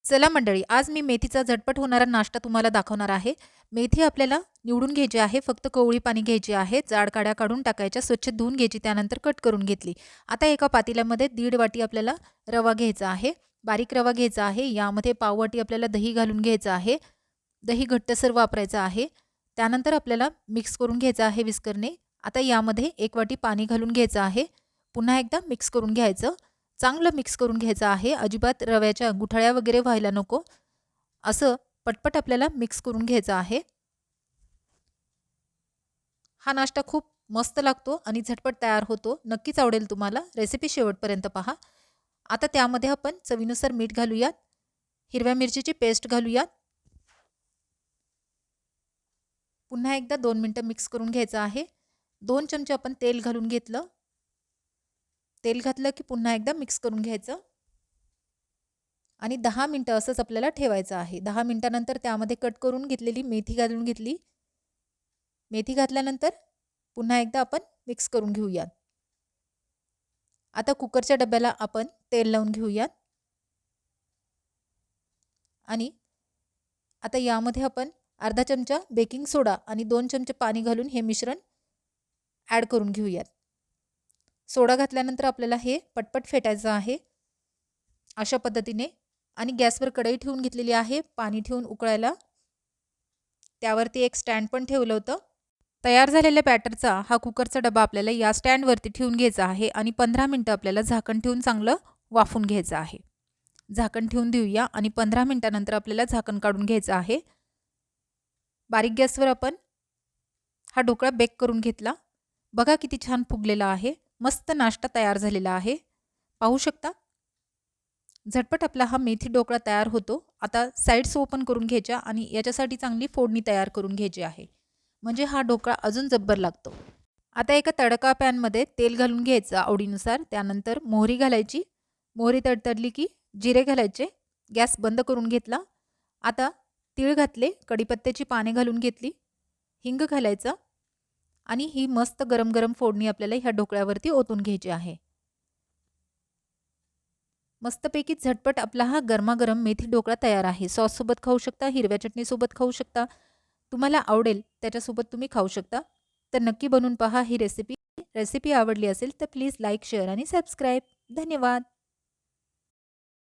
चला मंडळी, आज मी मेथीचा झटपट होणारा नाश्ता तुम्हाला दाखवणार आहे। मेथी आपल्याला निवडून घ्यायची आहे, फक्त कोवळी पाणी घ्यायची आहे, जाड काड्या काढून टाकायच्या, स्वच्छ धुवून घ्यायची, त्यानंतर कट करून घेतली। आता एका पातेल्यामध्ये 1.5 वाटी आपल्याला रवा घ्यायचा आहे, बारीक रवा घ्यायचा आहे। यामध्ये पाव वाटी आपल्याला दही घालून घ्यायचं आहे, दही घट्टसर वापरायचं आहे। त्यानंतर आपल्याला मिक्स करून घ्यायचं आहे विस्करने। आता यामध्ये 1 वाटी पाणी घालून घ्यायचं आहे, पुन्हा एकदा मिक्स करून घ्यायचं। चांगलं मिक्स करून घ्यायचं आहे, अजिबात रव्याच्या गुठळ्या वगैरे व्हायला नको, असं पटपट आपल्याला मिक्स करून घ्यायचं आहे। हा नाश्ता खूप मस्त लागतो आणि झटपट तयार होतो, नक्कीच आवडेल तुम्हाला। रेसिपी शेवटपर्यंत पहा। आता त्यामध्ये आपण चवीनुसार मीठ घालूयात, हिरव्या मिरचीची पेस्ट घालूयात, पुन्हा एकदा 2 मिनिटं मिक्स करून घ्यायचं आहे। 2 चमचे आपण तेल घालून घेतलं, तेल घातलं की पुन्हा एकदा मिक्स करून घ्यायचं आणि 10 मिनिटं असंच आपल्याला ठेवायचं आहे। 10 मिनिटानंतर त्यामध्ये कट करून घेतलेली मेथी घालून घेतली, मेथी घातल्यानंतर पुन्हा एकदा आपण मिक्स करून घेऊयात। आता कुकरच्या डब्याला आपण तेल लावून घेऊयात आणि आता यामध्ये आपण अर्धा चमचा बेकिंग सोडा आणि 2 चमचे पाणी घालून हे मिश्रण ॲड करून घेऊयात। सोडा घातल्यानंतर आपल्याला हे पटपट फेटायचं आहे अशा पद्धतीने। आणि गॅसवर कढई ठेवून घेतलेली आहे, पाणी ठेवून उकळायला, त्यावरती एक स्टँड पण ठेवलं होतं। तयार झालेल्या बॅटरचा हा कुकरचा डबा आपल्याला या स्टँडवरती ठेवून घ्यायचा आहे आणि 15 मिनिटं आपल्याला झाकण ठेवून चांगलं वाफून घ्यायचं आहे। झाकण ठेवून देऊया आणि 15 मिनिटानंतर आपल्याला झाकण काढून घ्यायचं आहे। बारीक गॅसवर आपण हा ढोकळा बेक करून घेतला, बघा किती छान फुगलेला आहे, मस्त नाश्ता तयार झालेला आहे, पाहू शकता। झटपट आपला हा मेथी ढोकळा तयार होतो। आता साइड्स ओपन करून घ्यायच्या आणि याच्यासाठी चांगली फोडणी तयार करून घ्यायची आहे, म्हणजे हा ढोकळा अजून जब्बर लागतो। आता एका तडका पॅनमध्ये तेल घालून घ्यायचं आवडीनुसार, त्यानंतर मोहरी घालायची, मोहरी तडतडली की जिरे घालायचे, गॅस बंद करून घेतला। आता तीळ घातले, कढीपत्त्याची पाने घालून घेतली, हिंग घालायचा आणि ही मस्त गरम गरम फोडणी आपल्याला ह्या ढोकळ्यावरती ओतून घ्यायची आहे। मस्तपैकी झटपट आपला हा गरमागरम मेथी ढोकळा तयार आहे। सॉससोबत खाऊ शकता, हिरव्या चटणीसोबत खाऊ शकता, तुम्हाला आवडेल त्याच्यासोबत तुम्ही खाऊ शकता। तर नक्की बनवून पहा ही रेसिपी आवडली असेल तर प्लीज लाईक, शेअर आणि सबस्क्राईब। धन्यवाद।